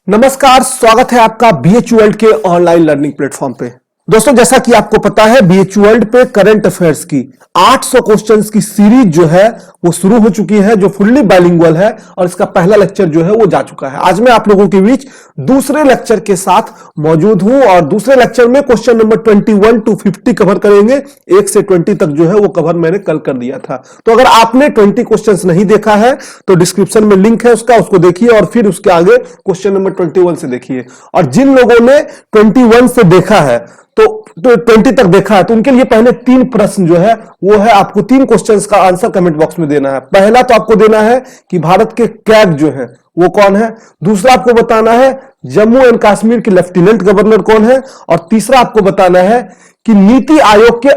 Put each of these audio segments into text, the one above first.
नमस्कार, स्वागत है आपका बीएच वर्ल्ड के ऑनलाइन लर्निंग प्लेटफॉर्म पे। दोस्तों, जैसा कि आपको पता है, बीएच वर्ल्ड पे करंट अफेयर्स की 800 क्वेश्चंस की सीरीज जो है वो शुरू हो चुकी है, जो फुल्ली बाइलिंगुअल है, और इसका पहला लेक्चर जो है वो जा चुका है। आज मैं आप लोगों के बीच दूसरे लेक्चर के साथ मौजूद हूं और दूसरे लेक्चर में क्वेश्चन नंबर 21 to 50 कवर करेंगे। 1 से 20 तक जो है वो कवर मैंने कल कर दिया था। तो अगर आपने 20 क्वेश्चंस नहीं देखा है तो डिस्क्रिप्शन में लिंक है उसको देखिए और फिर उसके आगे क्वेश्चन नंबर 21 से देखिए। और जिन लोगों ने 21 से देखा है तो 20 तक देखा है तो उनके लिए पहले 3 प्रश्न जो है वो है, आपको 3 क्वेश्चंस का आंसर कमेंट बॉक्स में देना है। पहला तो आपको देना है कि भारत के कैग जो है वो कौन है। दूसरा आपको बताना है जम्मू एंड कश्मीर के लेफ्टिनेंट गवर्नर कौन है। और तीसरा आपको बताना है कि नीति आयोग के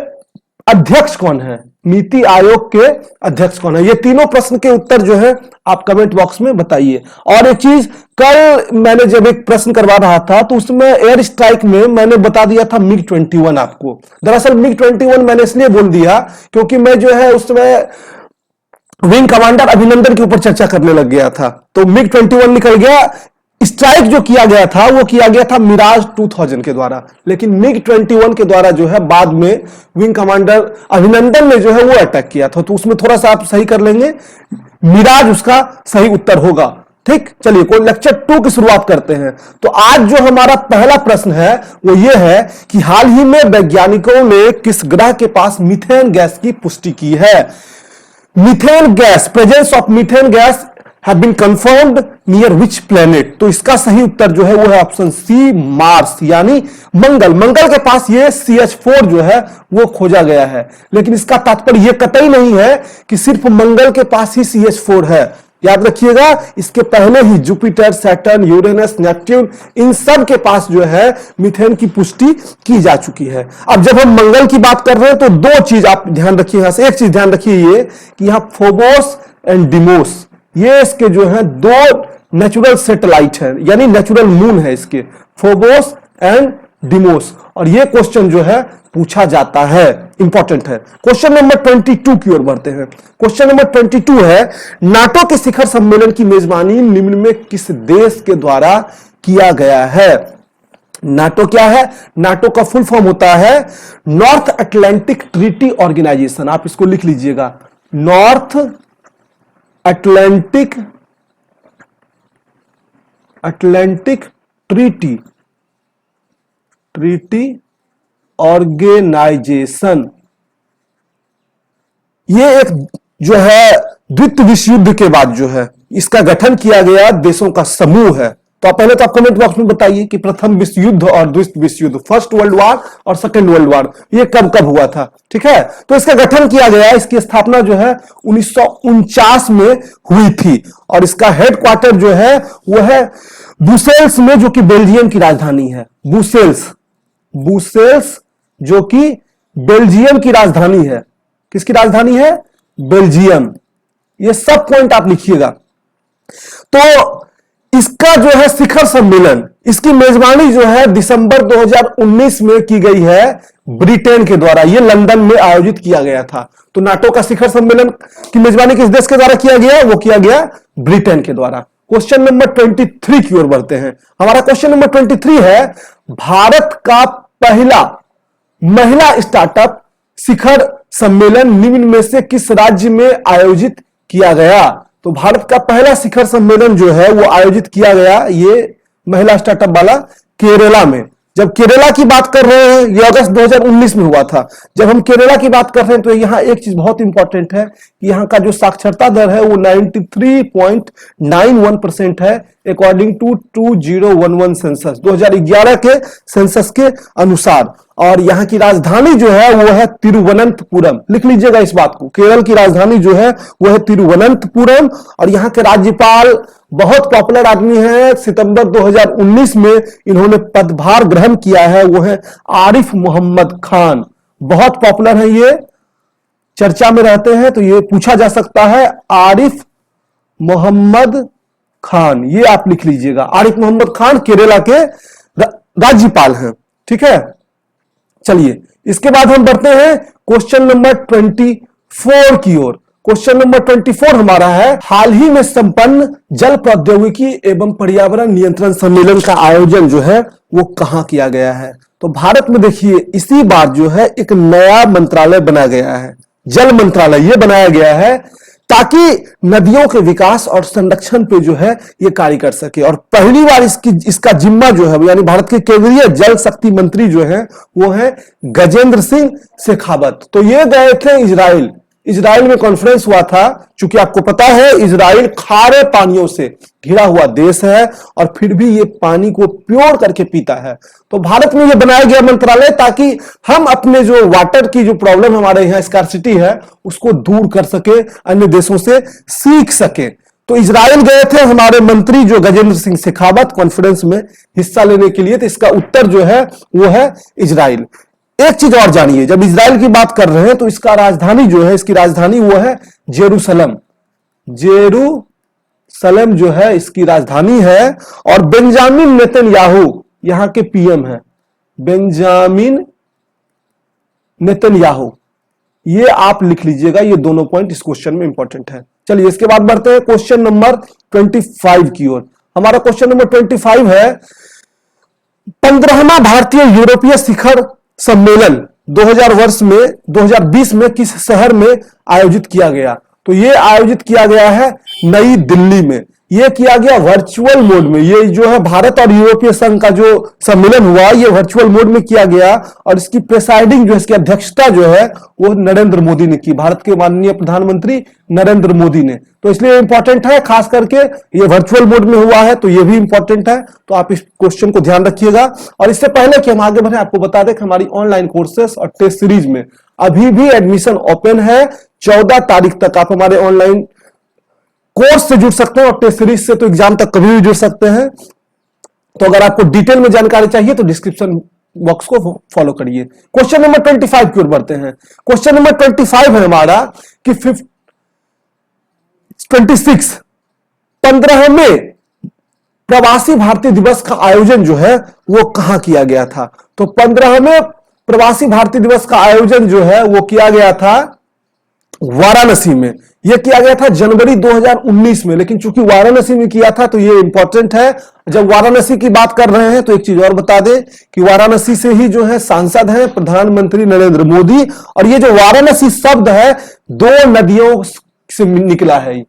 अध्यक्ष कौन है। नीति आयोग के अध्यक्ष कौन है। ये तीनों प्रश्न के उत्तर जो है आप कमेंट बॉक्स में बताइए। और एक चीज, कल मैंने जब एक प्रश्न करवा रहा था तो उसमें एयर स्ट्राइक में मैंने बता दिया था मिग 21 आपको। दरअसल मिग 21 मैंने इसलिए बोल दिया क्योंकि मैं जो है उस समय विंग कमांडर अभिनंदन के ऊपर चर्चा करने लग गया था, तो मिग 21 निकल गया। स्ट्राइक जो किया गया था वो किया गया था मिराज 2000 के द्वारा, लेकिन मिग 21 के द्वारा जो है बाद में विंग कमांडर अभिनंदन ने जो है वो अटैक किया था। तो उसमें थोड़ा सा आप सही कर लेंगे, मिराज उसका सही उत्तर होगा। ठीक, चलिए कोई लेक्चर 2 की शुरुआत करते हैं। तो आज जो हमारा पहला प्रश्न है वो ये है कि हाल ही में वैज्ञानिकों ने किस ग्रह के पास मीथेन गैस की पुष्टि की है। Methane gas, presence of methane gas have been confirmed near which planet। तो इसका सही उत्तर जो है वो है ऑप्शन सी, मार्स, यानी मंगल। मंगल के पास ये CH4 जो है वो खोजा गया है, लेकिन इसका तात्पर्य ये कतई नहीं है कि सिर्फ मंगल के पास ही CH4 है। याद रखिएगा, इसके पहले ही जुपिटर, सैटर्न, यूरेनस, नेपट्यून, इन सब के पास जो है मीथेन की पुष्टि की जा चुकी है। अब जब हम मंगल की बात कर रहे हैं तो 2 चीज आप ध्यान रखिए। यहां से एक चीज ध्यान रखिए ये कि यहां फोबोस एंड डिमोस, ये इसके जो है 2 नेचुरल सैटेलाइट है, यानी नेचुरल मून है इसके, फोबोस एंड डिमोस। और ये क्वेश्चन जो है पूछा जाता है, इंपॉर्टेंट है। क्वेश्चन नंबर 22 की ओर बढ़ते हैं। क्वेश्चन नंबर 22 है, नाटो के शिखर सम्मेलन की मेजबानी निम्न में किस देश के द्वारा किया गया है। नाटो क्या है? नाटो का फुल फॉर्म होता है नॉर्थ अटलांटिक ट्रीटी ऑर्गेनाइजेशन। आप इसको लिख लीजिएगा, नॉर्थ अटलांटिक ट्रीटी ऑर्गेनाइजेशन। ये एक जो है द्वितीय विश्व युद्ध के बाद जो है इसका गठन किया गया देशों का समूह है। तो पहले तो आप कमेंट बॉक्स में बताइए कि प्रथम विश्व युद्ध और द्वितीय विश्व युद्ध, फर्स्ट वर्ल्ड वॉर और सेकेंड वर्ल्ड वॉर, ये कब कब हुआ था। ठीक है, तो इसका गठन किया गया, इसकी स्थापना जो है 1949 में हुई थी और इसका हेडक्वार्टर जो है वो है ब्रुसेल्स में, जो कि बेल्जियम की राजधानी है। ब्रुसेल्स जो कि बेल्जियम की राजधानी है। किसकी राजधानी है? बेल्जियम। ये सब पॉइंट आप लिखिएगा। तो इसका जो है शिखर सम्मेलन, इसकी मेजबानी जो है दिसंबर 2019 में की गई है ब्रिटेन के द्वारा। यह लंदन में आयोजित किया गया था। तो नाटो का शिखर सम्मेलन की मेजबानी किस देश के द्वारा किया गया? वो किया गया ब्रिटेन के द्वारा। क्वेश्चन नंबर 23 की ओर बढ़ते हैं। हमारा क्वेश्चन नंबर 23 है, भारत का पहला महिला स्टार्टअप शिखर सम्मेलन निम्न में से किस राज्य में आयोजित किया गया। तो भारत का पहला शिखर सम्मेलन जो है वो आयोजित किया गया ये महिला स्टार्टअप वाला केरला में। जब केरला की बात कर रहे हैं, ये अगस्त 2019 में हुआ था। जब हम केरला की बात कर रहे हैं तो यहां एक चीज बहुत इंपॉर्टेंट है कि यहां का जो साक्षरता दर है वो 93.91% है, अकॉर्डिंग टू 2011 सेंसस, 2011 के सेंसस के अनुसार। और यहां की राजधानी जो है वो है तिरुवनंतपुरम। लिख लीजिएगा इस बात को, केरल की राजधानी जो है वो है तिरुवनंतपुरम। और यहां के राज्यपाल बहुत पॉपुलर आदमी है, सितंबर 2019 में इन्होंने पदभार ग्रहण किया है, वो है आरिफ मोहम्मद खान। बहुत पॉपुलर है, ये चर्चा में रहते हैं, तो ये पूछा जा सकता है आरिफ मोहम्मद खान। ये आप लिख लीजिएगा, आरिफ मोहम्मद खान केरला के राज्यपाल हैं। ठीक है, चलिए इसके बाद हम बढ़ते हैं क्वेश्चन नंबर 24 की ओर। क्वेश्चन नंबर 24 हमारा है, हाल ही में संपन्न जल प्रौद्योगिकी एवं पर्यावरण नियंत्रण सम्मेलन का आयोजन जो है वो कहां किया गया है? तो भारत में देखिए इसी बार जो है एक नया मंत्रालय बना गया है, जल मंत्रालय ये बनाया गया है ताकि नदियों के विकास और संरक्षण पे जो है ये कार्य कर सके। और पहली बार इसका जिम्मा जो है यानी भारत के केंद्रीय जल शक्ति मंत्री जो है वो है गजेंद्र सिंह शेखावत। तो ये गए थे इजराइल में कॉन्फ्रेंस हुआ था। चूंकि आपको पता है इजराइल खारे पानियों से घिरा हुआ देश है और फिर भी ये पानी को प्योर करके पीता है। तो भारत में ये बनाया गया मंत्रालय ताकि हम अपने जो वाटर की जो प्रॉब्लम हमारे यहाँ स्कार्सिटी है उसको दूर कर सके, अन्य देशों से सीख सके। तो इजराइल गए थे हमारे मंत्री जो गजेंद्र सिंह शेखावत कॉन्फ्रेंस में हिस्सा लेने के लिए। तो इसका उत्तर जो है वो है इजराइल। एक चीज और जानिए, जब इजराइल की बात कर रहे हैं तो इसका राजधानी जो है, इसकी राजधानी वो है जेरूसलम। जेरूसलम जो है इसकी राजधानी है। और बेंजामिन नेतन्याहू यहां के पीएम है, बेंजामिन नेतन्याहू। ये आप लिख लीजिएगा, ये दोनों पॉइंट इस क्वेश्चन में इंपॉर्टेंट है। चलिए इसके बाद बढ़ते हैं क्वेश्चन नंबर 25 की ओर। हमारा क्वेश्चन नंबर 25 है, 15वां भारतीय यूरोपीय शिखर सम्मेलन 2020 में किस शहर में आयोजित किया गया? तो ये आयोजित किया गया है नई दिल्ली में। ये किया गया वर्चुअल मोड में। ये जो है भारत और यूरोपीय संघ का जो सम्मेलन हुआ ये वर्चुअल मोड में किया गया और इसकी प्रेसाइडिंग जो है, इसकी अध्यक्षता जो है वो नरेंद्र मोदी ने की, भारत के माननीय प्रधानमंत्री नरेंद्र मोदी ने। तो इसलिए इंपॉर्टेंट है, खास करके ये वर्चुअल मोड में हुआ है तो ये भी इंपॉर्टेंट है। तो आप इस क्वेश्चन को ध्यान रखिएगा। और इससे पहले कि हम आगे बढ़े आपको बता दें कि हमारी ऑनलाइन कोर्सेस और टेस्ट सीरीज में अभी भी एडमिशन ओपन है। 14 तारीख तक आप हमारे ऑनलाइन कोर्स से जुड़ सकते हैं और टेस्ट सीरीज से तो एग्जाम तक कभी भी जुड़ सकते हैं। तो अगर आपको डिटेल में जानकारी चाहिए तो डिस्क्रिप्शन बॉक्स को फॉलो करिए। क्वेश्चन नंबर 25 की ओर बढ़ते हैं। क्वेश्चन नंबर 25 है हमारा कि 15वें प्रवासी भारतीय दिवस का आयोजन जो है वो कहां किया गया था? तो 15वें प्रवासी भारतीय दिवस का आयोजन जो है वो किया गया था वाराणसी में। यह किया गया था जनवरी 2019 में। लेकिन चूंकि वाराणसी में किया था तो यह इंपॉर्टेंट है। जब वाराणसी की बात कर रहे हैं तो एक चीज और बता दें कि वाराणसी से ही जो है सांसद हैं प्रधानमंत्री नरेंद्र मोदी। और ये जो वाराणसी शब्द है 2 नदियों से निकला है।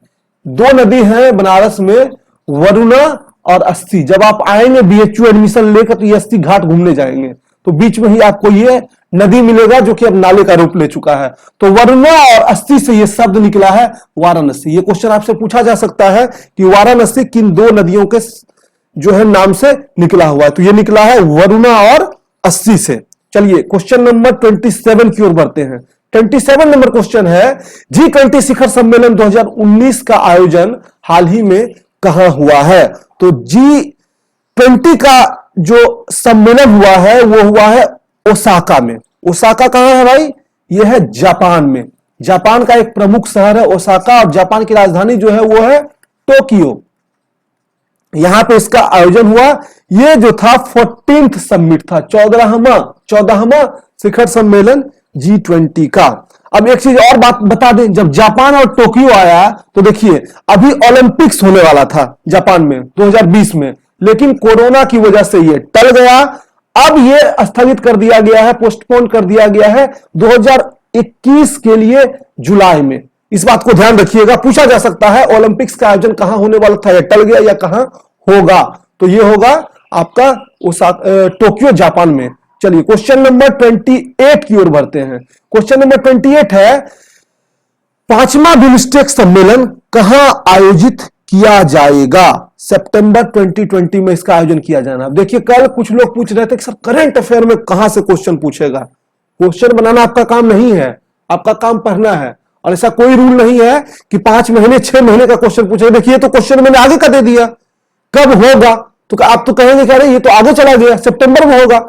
2 नदी हैं बनारस में, वरुणा और अस्सी। जब आप आएंगे बीएचयू एडमिशन लेकर तो ये अस्सी घाट घूमने जाएंगे तो बीच में ही आपको ये नदी मिलेगा जो कि अब नाले का रूप ले चुका है। तो वरुणा और अस्सी से ये शब्द निकला है वाराणसी। ये क्वेश्चन आपसे पूछा जा सकता है कि वाराणसी किन 2 नदियों के जो है नाम से निकला हुआ है? तो ये निकला है वरुणा और अस्सी से। चलिए क्वेश्चन नंबर 27 की ओर बढ़ते हैं। 27 नंबर क्वेश्चन है, G20 शिखर सम्मेलन 2019 का आयोजन हाल ही में कहां हुआ है? तो G20 का जो सम्मेलन हुआ है वो हुआ है ओसाका में। ओसाका कहां है भाई? यह है जापान में। जापान का एक प्रमुख शहर है ओसाका और जापान की राजधानी जो है वो है टोक्यो। यहां पे इसका आयोजन हुआ। ये जो था 14th समिट था, 14वां शिखर सम्मेलन G20 का। अब एक चीज और बात बता दें, जब जापान और टोक्यो आया तो देखिए अभी ओलंपिक्स होने वाला था जापान में 2020 में, लेकिन कोरोना की वजह से ये टल गया। अब ये स्थगित कर दिया गया है, पोस्टपोन कर दिया गया है 2021 के लिए जुलाई में। इस बात को ध्यान रखिएगा। पूछा जा सकता है ओलंपिक्स का आयोजन कहां होने वाला था, या टल गया या कहां होगा? तो ये होगा आपका टोक्यो जापान में। चलिए क्वेश्चन नंबर 28 की ओर बढ़ते हैं। क्वेश्चन नंबर 28 है, 5वां बिम्स्टेक सम्मेलन कहां आयोजित किया जाएगा? सितंबर 2020 में इसका आयोजन किया जाना। अब देखिए कल कुछ लोग पूछ रहे थे कि सर करंट अफेयर में कहां से क्वेश्चन पूछेगा। क्वेश्चन बनाना आपका काम नहीं है, आपका काम पढ़ना है। और ऐसा कोई रूल नहीं है कि 5 महीने 6 महीने का क्वेश्चन पूछेगा। देखिए तो क्वेश्चन मैंने आगे का दे दिया, कब होगा? तो आप तो कहेंगे कि अरे ये तो आगे चला गया, सितंबर में होगा।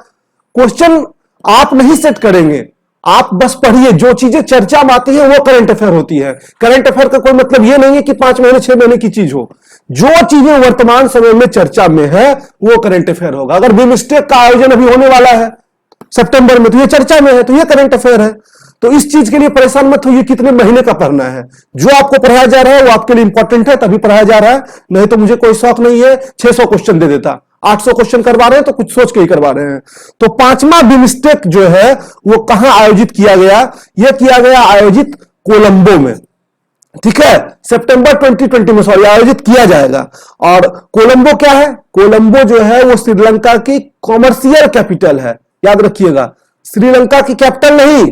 क्वेश्चन आप नहीं सेट करेंगे, आप बस पढ़िए। जो चीजें चर्चा में आती है वो करंट अफेयर होती है। करंट अफेयर का कोई मतलब ये नहीं है कि 5 महीने 6 महीने की चीज हो। जो चीजें वर्तमान समय में चर्चा में है वो करंट अफेयर होगा। अगर बिम्स्टेक का आयोजन अभी होने वाला है सितंबर में तो ये चर्चा में है, तो ये करंट अफेयर है। तो इस चीज के लिए परेशान मत होइए कितने महीने का पढ़ना है। जो आपको पढ़ाया जा रहा है वो आपके लिए इंपॉर्टेंट है तभी पढ़ाया जा रहा है, नहीं तो मुझे कोई शौक नहीं है 600 क्वेश्चन दे देता। 800 क्वेश्चन करवा रहे हैं तो कुछ सोच के ही करवा रहे हैं। तो 5वां बिमस्टेक जो है वो कहां आयोजित किया गया? यह किया गया आयोजित कोलंबो में, ठीक है, सितंबर 2020 में सॉरी आयोजित किया जाएगा। और कोलंबो क्या है? कोलंबो जो है वो श्रीलंका की कॉमर्शियल कैपिटल है, याद रखिएगा। श्रीलंका की कैपिटल नहीं,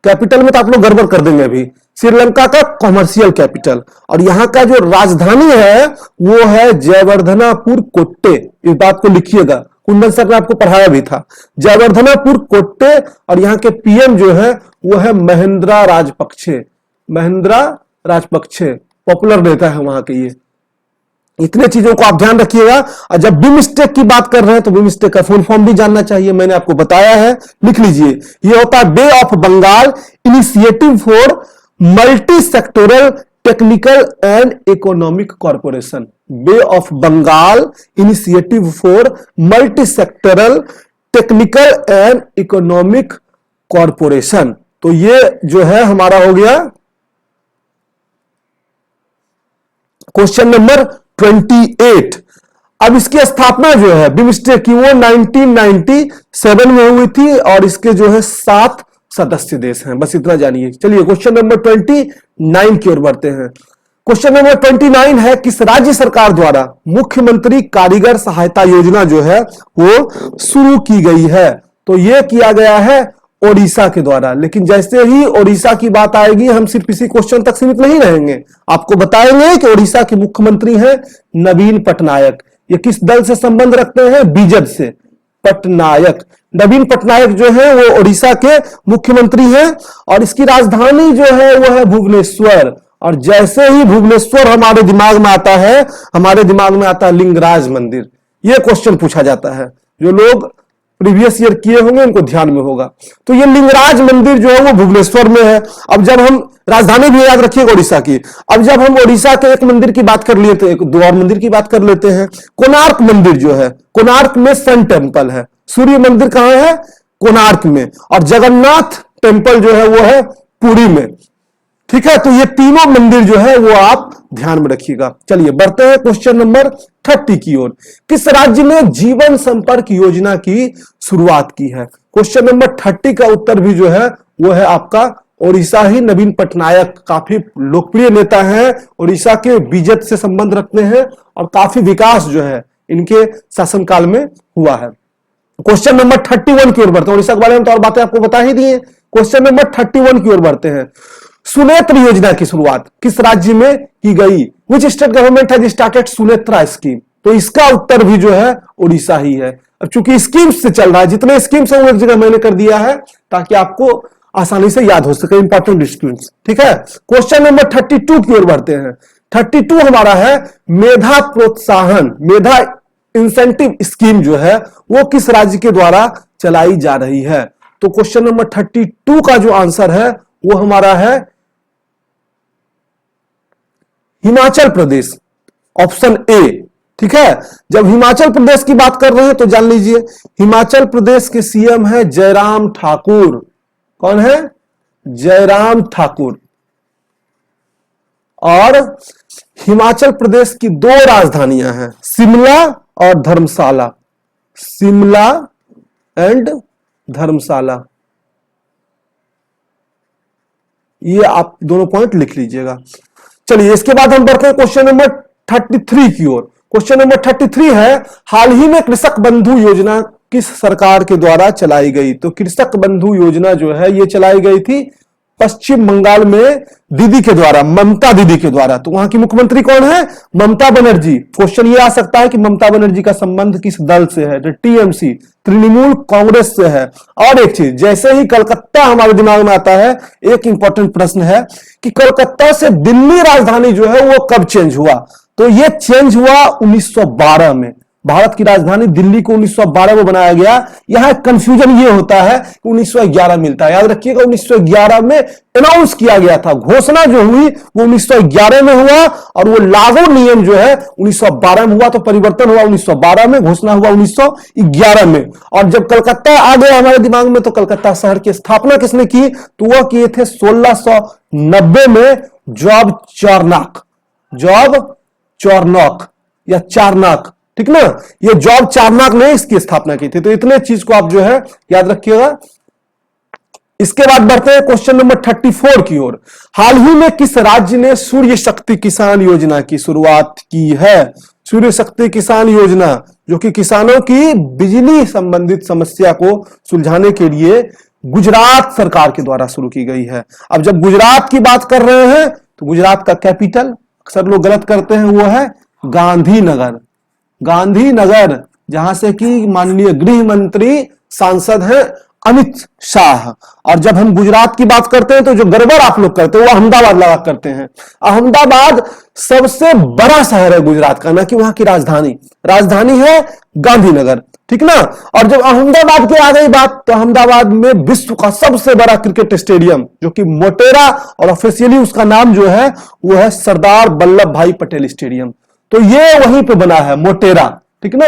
कैपिटल में तो आप लोग गड़बड़ कर देंगे अभी, श्रीलंका का कॉमर्शियल कैपिटल। और यहां का जो राजधानी है वो है जयवर्धनापुर कोट्टे, इस बात को लिखिएगा, कुंदन सर ने आपको पढ़ाया भी था, जयवर्धनापुर कोट्टे। और यहां के पीएम जो है वो है महिंद्रा राजपक्षे, महिंद्रा राजपक्षे पॉपुलर नेता है वहां के ये। इतने चीजों को आप ध्यान रखिएगा। और जब बिमस्टेक की बात कर रहे हैं तो बिमस्टेक का फुल फॉर्म भी जानना चाहिए, मैंने आपको बताया है, लिख लीजिए। ये होता है Bay of Bengal Initiative for Multi Sectoral Technical and Economic Corporation. Bay of Bengal Initiative for Multi Sectoral Technical and Economic Corporation. तो ये जो है हमारा हो गया क्वेश्चन नंबर 28। अब इसकी स्थापना जो है बिमस्टेक की वो 1997 में हुई थी और इसके जो है 7 सदस्य देश हैं, बस इतना जानिए। चलिए क्वेश्चन नंबर 29 की ओर बढ़ते हैं। क्वेश्चन नंबर 29 है, किस राज्य सरकार द्वारा मुख्यमंत्री कारीगर सहायता योजना जो है वो शुरू की गई है? तो यह किया गया है ओडिशा के द्वारा। लेकिन जैसे ही ओडिशा की बात आएगी हम सिर्फ इसी क्वेश्चन तक सीमित नहीं रहेंगे, आपको बताएंगे कि ओडिशा के मुख्यमंत्री हैं नवीन पटनायक। ये किस दल से संबंध रखते हैं? बीजेपी से। पटनायक, नवीन पटनायक जो है वो ओडिशा के मुख्यमंत्री हैं और इसकी राजधानी जो है वो है भुवनेश्वर। और जैसे ही भुवनेश्वर हमारे दिमाग में आता है, हमारे दिमाग में आता है लिंगराज मंदिर। यह क्वेश्चन पूछा जाता है, जो लोग प्रीवियस ईयर किए होंगे उनको ध्यान में होगा। तो ये लिंगराज मंदिर जो है वो भुवनेश्वर में है। अब जब हम राजधानी भी याद रखिएगा ओडिशा की, अब जब हम ओडिशा के एक मंदिर की बात कर लिए तो एक दो और मंदिर की बात कर लेते हैं। कोणार्क मंदिर जो है, कोणार्क में सन टेम्पल है। सूर्य मंदिर कहां है? कोणार्क में। और जगन्नाथ टेम्पल जो है वो है पुरी में, ठीक है। तो ये तीनों मंदिर जो है वो आप ध्यान में रखिएगा। चलिए बढ़ते हैं क्वेश्चन नंबर 30 की ओर। किस राज्य ने जीवन संपर्क योजना की शुरुआत की है? क्वेश्चन नंबर 30 का उत्तर भी जो है वो है आपका ओडिशा ही। नवीन पटनायक काफी लोकप्रिय नेता हैं, ओडिशा के बीजेपी से संबंध रखते हैं और काफी विकास जो है इनके शासनकाल में हुआ है। क्वेश्चन नंबर 31 की ओर बढ़ते हैं। ओडिशा के बारे में तो और बातें आपको बता ही दी है। क्वेश्चन नंबर 31 की ओर बढ़ते हैं। सुनेत्र योजना की शुरुआत किस राज्य में की गई? Which state government has started Sunetra scheme? तो इसका उत्तर भी जो है ओडिशा ही है। अब चूंकि स्कीम्स से चल रहा है, जितने स्कीम्स हैं वो एक जगह मैंने कर दिया है ताकि आपको आसानी से याद हो सके इंपॉर्टेंट स्कीम्स, ठीक है। क्वेश्चन नंबर 32 की ओर बढ़ते हैं। 32 हमारा है मेधा प्रोत्साहन, मेधा इंसेंटिव स्कीम जो है वो किस राज्य के द्वारा चलाई जा रही है? तो क्वेश्चन नंबर 32 का जो आंसर है वो हमारा है हिमाचल प्रदेश, ऑप्शन ए, ठीक है। जब हिमाचल प्रदेश की बात कर रहे हैं तो जान लीजिए हिमाचल प्रदेश के सीएम है जयराम ठाकुर। कौन है? जयराम ठाकुर। और हिमाचल प्रदेश की 2 राजधानियां हैं, शिमला और धर्मशाला। शिमला एंड धर्मशाला, ये आप दोनों पॉइंट लिख लीजिएगा। चलिए इसके बाद हम बढ़ते हैं क्वेश्चन नंबर 33 की ओर। क्वेश्चन नंबर 33 है, हाल ही में कृषक बंधु योजना किस सरकार के द्वारा चलाई गई? तो कृषक बंधु योजना जो है ये चलाई गई थी पश्चिम बंगाल में दीदी के द्वारा, ममता दीदी के द्वारा। तो वहां की मुख्यमंत्री कौन है? ममता बनर्जी। क्वेश्चन ये आ सकता है कि ममता बनर्जी का संबंध किस दल से है? तो टीएमसी, तृणमूल कांग्रेस से है। और एक चीज, जैसे ही कलकत्ता हमारे दिमाग में आता है, एक इंपॉर्टेंट प्रश्न है कि कलकत्ता से दिल्ली राजधानी जो है वो कब चेंज हुआ? तो ये चेंज हुआ 1912 में। भारत की राजधानी दिल्ली को 1912 में बनाया गया। यहां कंफ्यूजन ये होता है कि 1911 मिलता है, याद रखिएगा 1911 में अनाउंस किया गया था, घोषणा जो हुई वो 1911 में हुआ और वो लागू नियम जो है 1912 में हुआ। तो परिवर्तन हुआ 1912 में, घोषणा हुआ 1911 में। और जब कलकत्ता आ गया हमारे दिमाग में, तो कलकत्ता शहर की स्थापना किसने की? तो वह किए थे 1690 में जॉब चार्नॉक या चारनाक, ठीक ना, ये जॉब चारनाक ने इसकी स्थापना की थी। तो इतने चीज को आप जो है याद रखिएगा। इसके बाद बढ़ते हैं क्वेश्चन नंबर 34 की ओर। हाल ही में किस राज्य ने सूर्य शक्ति किसान योजना की शुरुआत की है? सूर्य शक्ति किसान योजना जो कि किसानों की बिजली संबंधित समस्या को सुलझाने के लिए गुजरात सरकार के द्वारा शुरू की गई है। अब जब गुजरात की बात कर रहे हैं तो गुजरात का कैपिटल, अक्सर लोग गलत करते हैं, वो है गांधीनगर। गांधीनगर, जहां से कि माननीय गृह मंत्री सांसद हैं अमित शाह। और जब हम गुजरात की बात करते हैं तो जो गड़बड़ आप लोग करते हैं वो अहमदाबाद लगा करते हैं। अहमदाबाद सबसे बड़ा शहर है गुजरात का, ना कि वहां की राजधानी। राजधानी है गांधीनगर, ठीक ना। और जब अहमदाबाद की आ गई बात, तो अहमदाबाद में विश्व का सबसे बड़ा क्रिकेट स्टेडियम जो कि मोटेरा, और ऑफिशियली उसका नाम जो है वो है सरदार वल्लभ भाई पटेल स्टेडियम। तो ये वहीं पे बना है, मोटेरा, ठीक ना,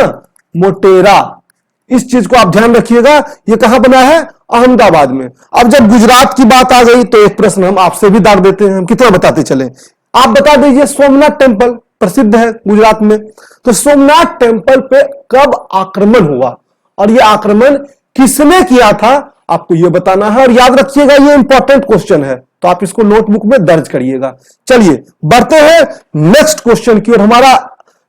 मोटेरा। इस चीज को आप ध्यान रखिएगा, ये कहां बना है? अहमदाबाद में। अब जब गुजरात की बात आ गई तो एक प्रश्न हम आपसे भी दाग देते हैं, हम कितना बताते चले। आप बता दीजिए, सोमनाथ टेम्पल प्रसिद्ध है गुजरात में, तो सोमनाथ टेम्पल पे कब आक्रमण हुआ और ये आक्रमण किसने किया था, आपको ये बताना है। और याद रखिएगा ये इंपॉर्टेंट क्वेश्चन है, तो आप इसको नोटबुक में दर्ज करिएगा। चलिए बढ़ते हैं नेक्स्ट क्वेश्चन की ओर। हमारा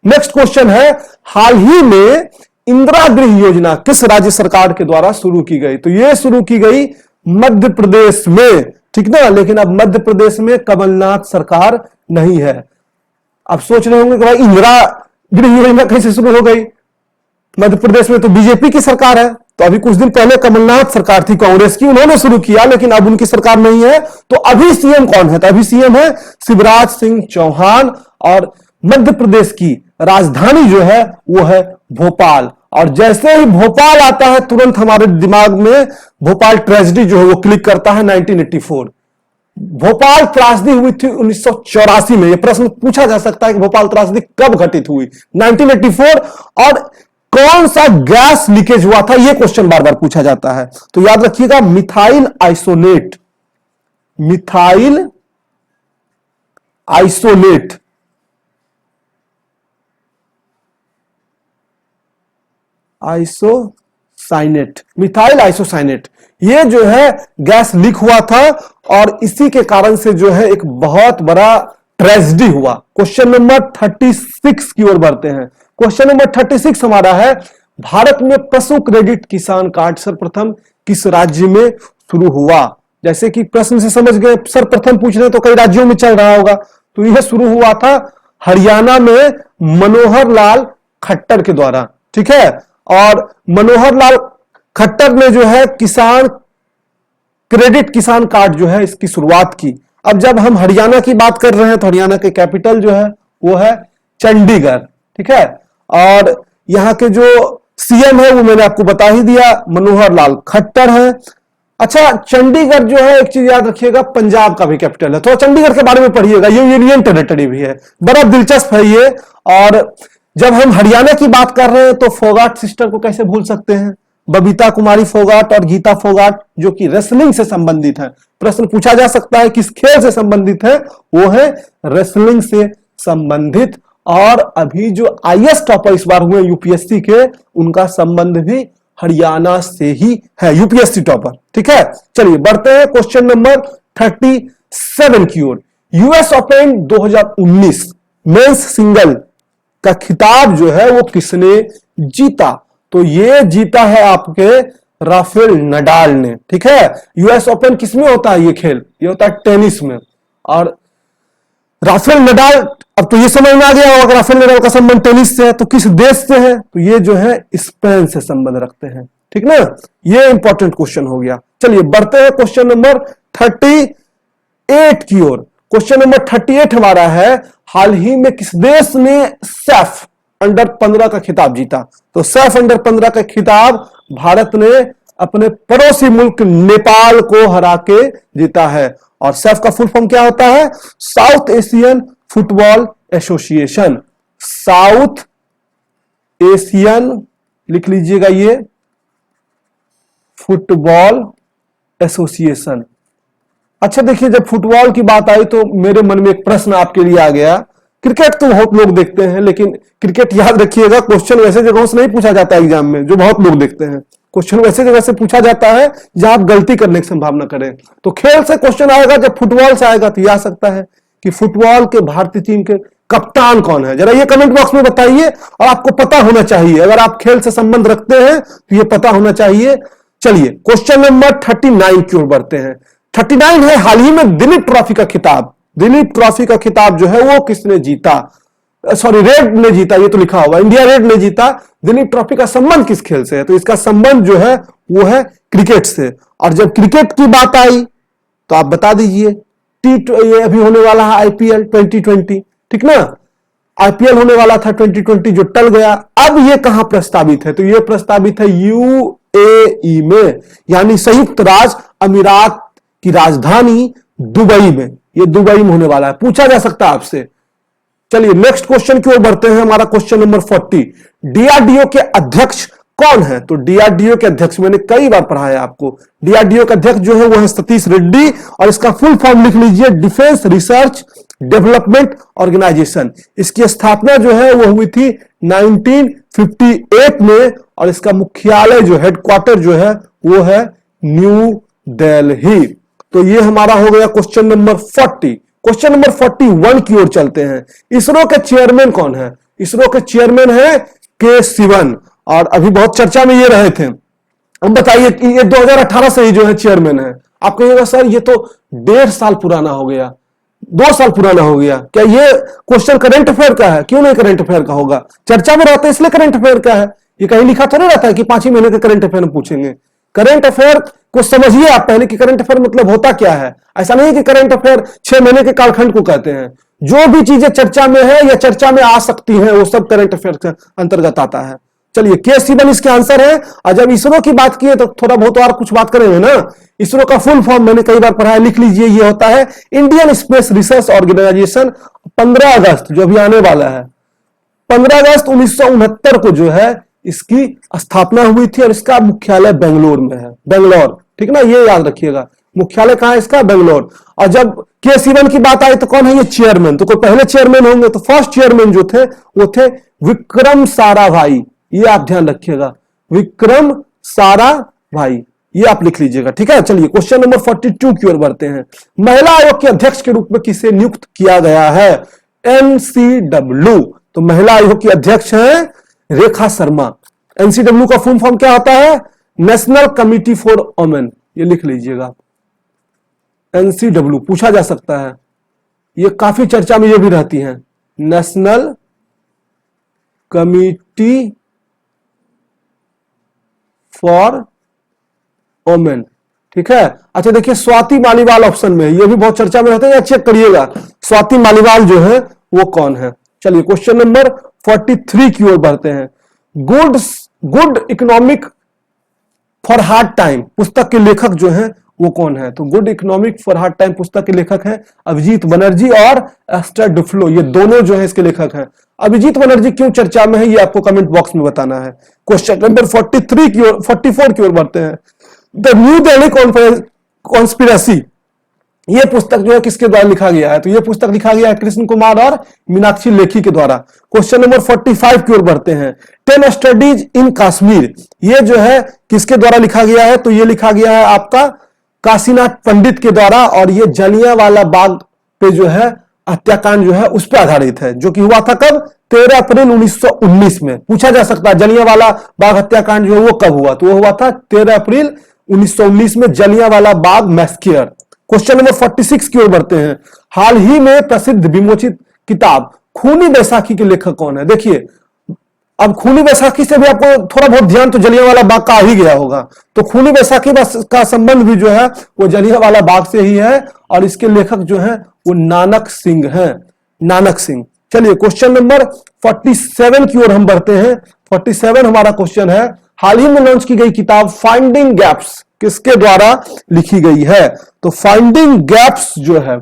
नेक्स्ट क्वेश्चन है, हाल ही में इंदिरा गृह योजना किस राज्य सरकार के द्वारा शुरू की गई? तो यह शुरू की गई मध्य प्रदेश में, ठीक ना। लेकिन अब मध्य प्रदेश में कमलनाथ सरकार नहीं है। अब सोच रहे होंगे कि भाई इंदिरा गृह योजना कैसे शुरू हो गई? मध्य प्रदेश में तो बीजेपी की सरकार है। तो अभी कुछ दिन पहले कमलनाथ सरकार थी कांग्रेस की, उन्होंने शुरू किया, लेकिन अब उनकी सरकार नहीं है। तो अभी सीएम कौन है? तो अभी सीएम है शिवराज सिंह चौहान। और मध्य प्रदेश की राजधानी जो है वो है भोपाल। और जैसे ही भोपाल आता है तुरंत हमारे दिमाग में भोपाल ट्रेजेडी जो है वो क्लिक करता है। 1984 भोपाल त्रासदी हुई थी 1984 में। यह प्रश्न पूछा जा सकता है कि भोपाल त्रासदी कब घटित हुई? 1984। और कौन सा गैस लीकेज हुआ था, यह क्वेश्चन बार बार पूछा जाता है। तो याद रखिएगा, methyl isolate, methyl isolate, isocyanate, methyl isocyanate, ये जो है गैस लीक हुआ था और इसी के कारण से जो है एक बहुत बड़ा ट्रेजेडी हुआ। क्वेश्चन नंबर 36 की ओर बढ़ते हैं। क्वेश्चन नंबर 36 हमारा है, भारत में पशु क्रेडिट किसान कार्ड सर्वप्रथम किस राज्य में शुरू हुआ? जैसे कि प्रश्न से समझ गए, सर्वप्रथम पूछ रहे तो कई राज्यों में चल रहा होगा। तो यह शुरू हुआ था हरियाणा में मनोहर लाल खट्टर के द्वारा, ठीक है। और मनोहर लाल खट्टर ने जो है किसान क्रेडिट किसान कार्ड जो है इसकी शुरुआत की। अब जब हम हरियाणा की बात कर रहे हैं तो हरियाणा के कैपिटल जो है वो है चंडीगढ़, ठीक है। और यहां के जो सीएम है वो मैंने आपको बता ही दिया, मनोहर लाल खट्टर है। अच्छा, चंडीगढ़ जो है एक चीज याद रखिएगा, पंजाब का भी कैपिटल है। तो चंडीगढ़ के बारे में पढ़िएगा, ये यूनियन टेरिटरी भी है, बड़ा दिलचस्प है ये। और जब हम हरियाणा की बात कर रहे हैं तो फोगाट सिस्टर को कैसे भूल सकते हैं, बबीता कुमारी फोगाट और गीता फोगाट, जो कि रेसलिंग से संबंधित है। प्रश्न पूछा जा सकता है किस खेल से संबंधित है, वो है रेसलिंग से संबंधित। और अभी जो आईएएस टॉपर इस बार हुए यूपीएससी के, उनका संबंध भी हरियाणा से ही है, यूपीएससी टॉपर, ठीक है। चलिए बढ़ते हैं क्वेश्चन नंबर 37 की ओर। यूएस ओपन 2019 मेंस सिंगल का खिताब जो है वो किसने जीता? तो ये जीता है आपके राफेल नडाल ने, ठीक है। यूएस ओपन किसमें होता है? ये खेल ये होता है टेनिस में। और राफेल नडाल, अब तो ये समझ में आ गया होगा राफेल नडाल का संबंध टेनिस से है, तो किस देश से है? तो ये जो है स्पेन से संबंध रखते हैं, ठीक ना। ये इंपॉर्टेंट क्वेश्चन हो गया। चलिए बढ़ते हैं क्वेश्चन नंबर 38 की ओर। क्वेश्चन नंबर 38 हमारा है, हाल ही में किस देश ने सैफ अंडर 15 का खिताब जीता। तो सैफ अंडर 15 का खिताब भारत ने अपने पड़ोसी मुल्क नेपाल को हरा के जीता है। और सैफ का फुल फॉर्म क्या होता है? South Asian football association. South Asian लिख लीजिएगा, ये फुटबॉल एसोसिएशन। अच्छा देखिए, जब फुटबॉल की बात आई तो मेरे मन में एक प्रश्न आपके लिए आ गया। क्रिकेट तो बहुत लोग देखते हैं, लेकिन क्रिकेट याद रखिएगा क्वेश्चन वैसे जगहों से नहीं पूछा जाता एग्जाम में जो बहुत लोग देखते हैं। क्वेश्चन वैसे जगह से पूछा जाता है जहां आप गलती करने की संभावना करें। तो खेल से क्वेश्चन आएगा, जब फुटबॉल से आएगा तो यह आ सकता है कि फुटबॉल के भारतीय टीम के कप्तान कौन है। जरा ये कमेंट बॉक्स में बताइए, और आपको पता होना चाहिए, अगर आप खेल से संबंध रखते हैं तो ये पता होना चाहिए। चलिए क्वेश्चन नंबर 39 की ओर बढ़ते हैं। 39 है हाल ही में दिलीप ट्रॉफी का खिताब। दिलीप ट्रॉफी का खिताब जो है वो किसने जीता? सॉरी, रेड ने जीता, ये तो लिखा होगा, इंडिया रेड ने जीता। दिलीप ट्रॉफी का संबंध किस खेल से है? तो इसका संबंध जो है वो है क्रिकेट से। और जब क्रिकेट की बात आई तो आप बता दीजिए, ये अभी होने वाला है आईपीएल 2020, ठीक ना? आईपीएल होने वाला था 2020 जो टल गया। अब ये कहां प्रस्तावित है? तो ये प्रस्तावित है यूएई में, यानी संयुक्त राज्य अमीरात की राजधानी दुबई में। ये दुबई में होने वाला है, पूछा जा सकता है आपसे। चलिए नेक्स्ट क्वेश्चन की ओर बढ़ते हैं। हमारा क्वेश्चन नंबर 40, डीआरडीओ के अध्यक्ष कौन है? तो डीआरडीओ के अध्यक्ष मैंने कई बार पढ़ा है आपको। डीआरडीओ के अध्यक्ष जो है वो है सतीश रेड्डी, और इसका फुल फॉर्म लिख लीजिए, डिफेंस रिसर्च डेवलपमेंट ऑर्गेनाइजेशन। इसकी स्थापना जो है वो हुई थी 1958 में, और इसका मुख्यालय जो हेडक्वार्टर जो है वो है न्यू दिल्ली। तो ये हमारा हो गया क्वेश्चन नंबर 40। क्वेश्चन नंबर 41 की ओर चलते हैं। इसरो के चेयरमैन कौन है? इसरो के चेयरमैन है के सिवन, और अभी बहुत चर्चा में ये रहे थे। अब बताइए कि ये 2018 से ही जो है चेयरमैन है। आप कहिएगा सर ये तो 1.5 साल पुराना हो गया, 2 साल पुराना हो गया, क्या ये क्वेश्चन करंट अफेयर का है? क्यों नहीं करंट अफेयर का होगा? चर्चा में रहता है इसलिए करंट अफेयर का है। ये कहीं लिखा तो नहीं रहता है कि 5 ही महीने के करंट अफेयर में पूछेंगे। करंट अफेयर को समझिए आप पहले कि करंट अफेयर मतलब होता क्या है। ऐसा नहीं कि करंट अफेयर 6 महीने के कालखंड को कहते हैं। जो भी चीजें चर्चा में है या चर्चा में आ सकती हैं वो सब करंट अफेयर के अंतर्गत आता है। चलिए के सिवन इसके आंसर है। और जब इसरो की बात की है तो थोड़ा बहुत और कुछ बात करेंगे ना। इसरो का फुल फॉर्म मैंने कई बार पढ़ा है, लिख लीजिए, ये होता है इंडियन स्पेस रिसर्च ऑर्गेनाइजेशन। 15 अगस्त जो अभी आने वाला है, 15 अगस्त 1969 को जो है इसकी स्थापना हुई थी, और इसका मुख्यालय बेंगलोर में है। बेंगलोर, ठीक ना, ये याद रखिएगा। मुख्यालय कहां है इसका? बेंगलोर। और जब के सिवन की बात आई तो कौन है ये चेयरमैन? तो कोई पहले चेयरमैन होंगे, तो फर्स्ट चेयरमैन जो थे वो थे विक्रम साराभाई। ये आप ध्यान रखिएगा, विक्रम साराभाई, ये आप लिख लीजिएगा, ठीक है। चलिए क्वेश्चन नंबर 42 की ओर बढ़ते हैं। महिला आयोग के अध्यक्ष के रूप में किसे नियुक्त किया गया है? एनसीडब्ल्यू। तो महिला आयोग की अध्यक्ष है रेखा शर्मा। एनसीडब्ल्यू का फुल फॉर्म क्या होता है? National committee for women. ये लिख लीजिएगा, एनसीडब्ल्यू पूछा जा सकता है। ये काफी चर्चा में ये भी रहती हैं, नेशनल कमिटी फॉर वुमेन, ठीक है। अच्छा देखिए स्वाति मालीवाल ऑप्शन में है, ये भी बहुत चर्चा में रहते हैं, चेक करिएगा स्वाति मालीवाल जो है वो कौन है। चलिए क्वेश्चन नंबर 43 की ओर बढ़ते हैं। Good economic for hard time पुस्तक के लेखक जो है वो कौन है? तो good economic for hard time पुस्तक के लेखक है अभिजीत बनर्जी और एस्टर डुफ्लो। ये दोनों जो है इसके लेखक हैं। अभिजीत बनर्जी क्यों चर्चा में है ये आपको कमेंट बॉक्स में बताना है। क्वेश्चन नंबर 43 की ओर 44 की ओर बढ़ते हैं। द न्यू दिल्ली कॉन्स्पिरेसी, ये पुस्तक जो है किसके द्वारा लिखा गया है? तो ये पुस्तक लिखा गया है कृष्ण कुमार और मीनाक्षी लेखी के द्वारा। क्वेश्चन नंबर 45 की ओर बढ़ते हैं। 10 स्टडीज इन कश्मीर, ये जो है किसके द्वारा लिखा गया है? तो ये लिखा गया है आपका काशीनाथ पंडित के द्वारा, और ये जलियांवाला बाग पे जो है हत्याकांड जो है उस पर आधारित है, जो कि हुआ था कब? 13 अप्रैल 1919 में। पूछा जा सकता है जलियांवाला बाग हत्याकांड जो है वो कब हुआ? तो वो हुआ था 13 अप्रैल 1919 में, Jallianwala Bagh massacre. Question number 46 की ओर बढ़ते हैं। हाल ही में प्रसिद्ध विमोचित किताब खूनी बैसाखी के लेखक कौन है? देखिए अब खूनी बैसाखी से भी आपको थोड़ा बहुत ध्यान तो जलियांवाला बाग का आ ही गया होगा। तो खूनी बैसाखी का संबंध भी जो है वो जलियांवाला बाग से ही है, और इसके लेखक जो है वो नानक सिंह हैं। नानक सिंह, चलिए क्वेश्चन नंबर 47 की ओर हम बढ़ते हैं। 47 हमारा क्वेश्चन है, हाल ही में लॉन्च की गई किताब फाइंडिंग गैप्स किसके द्वारा लिखी गई है? तो फाइंडिंग गैप्स जो है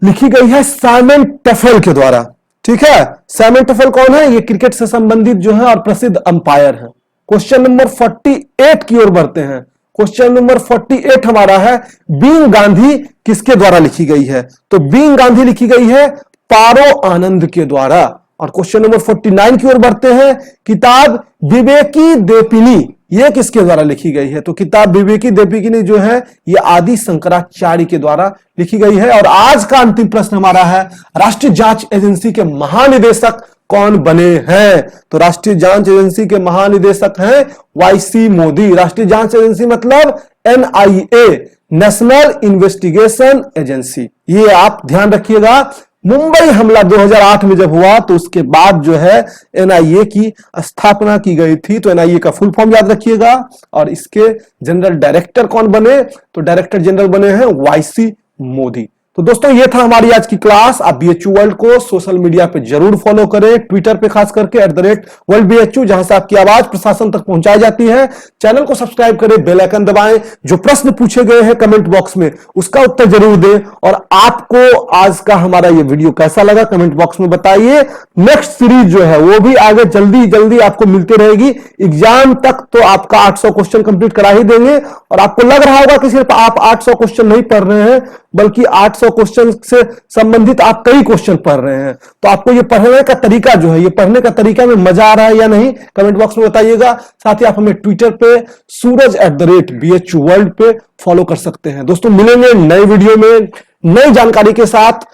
लिखी गई है साइमन टेफेल के द्वारा। ठीक है, साइमन टेफेल कौन है? ये क्रिकेट से संबंधित जो है और प्रसिद्ध अंपायर है। क्वेश्चन नंबर 48 की ओर बढ़ते हैं। क्वेश्चन नंबर 48 हमारा है, बीइंग गांधी किसके द्वारा लिखी गई है? तो बीइंग गांधी लिखी गई है पारो आनंद के द्वारा। और क्वेश्चन नंबर 49 की ओर बढ़ते हैं, किताब विवेकी दीपिनी ये किसके द्वारा लिखी गई है? तो किताब विवेकी दीपिनी जो है ये आदि शंकराचार्य के द्वारा लिखी गई है। और आज का अंतिम प्रश्न हमारा है, राष्ट्रीय जांच एजेंसी के महानिदेशक कौन बने हैं? तो राष्ट्रीय जांच एजेंसी के महानिदेशक हैं वाईसी मोदी। राष्ट्रीय जांच एजेंसी मतलब NIA, नेशनल इन्वेस्टिगेशन एजेंसी। ये आप ध्यान रखिएगा। मुंबई हमला 2008 में जब हुआ तो उसके बाद जो है NIA की स्थापना की गई थी। तो NIA का फुल फॉर्म याद रखिएगा। और इसके जनरल डायरेक्टर कौन बने? तो डायरेक्टर जनरल बने हैं वाईसी मोदी। तो दोस्तों ये था हमारी आज की क्लास। आप BHU वर्ल्ड को सोशल मीडिया पे जरूर फॉलो करें, ट्विटर पे खास करके @WorldBHU, जहां से आपकी आवाज प्रशासन तक पहुंचाई जाती है। चैनल को सब्सक्राइब करें, बेल आइकन दबाएं। जो प्रश्न पूछे गए हैं कमेंट बॉक्स में उसका उत्तर जरूर दें। और आपको आज का हमारा ये वीडियो कैसा लगा कमेंट बॉक्स में बताइए। नेक्स्ट सीरीज जो है वो भी आगे जल्दी जल्दी आपको मिलती रहेगी। एग्जाम तक तो आपका 800 क्वेश्चन कंप्लीट करा ही देंगे। और आपको लग रहा होगा कि सिर्फ आप 800 क्वेश्चन नहीं पढ़ रहे हैं, बल्कि 800 क्वेश्चन से संबंधित आप कई क्वेश्चन पढ़ रहे हैं। तो आपको ये पढ़ने का तरीका जो है, ये पढ़ने का तरीका में मजा आ रहा है या नहीं, कमेंट बॉक्स में बताइएगा। साथ ही आप हमें ट्विटर पे सूरज @BHU वर्ल्ड पे फॉलो कर सकते हैं। दोस्तों मिलेंगे नए वीडियो में नई जानकारी के साथ।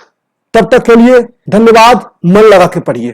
तब तक के लिए धन्यवाद। मन लगा के पढ़िए।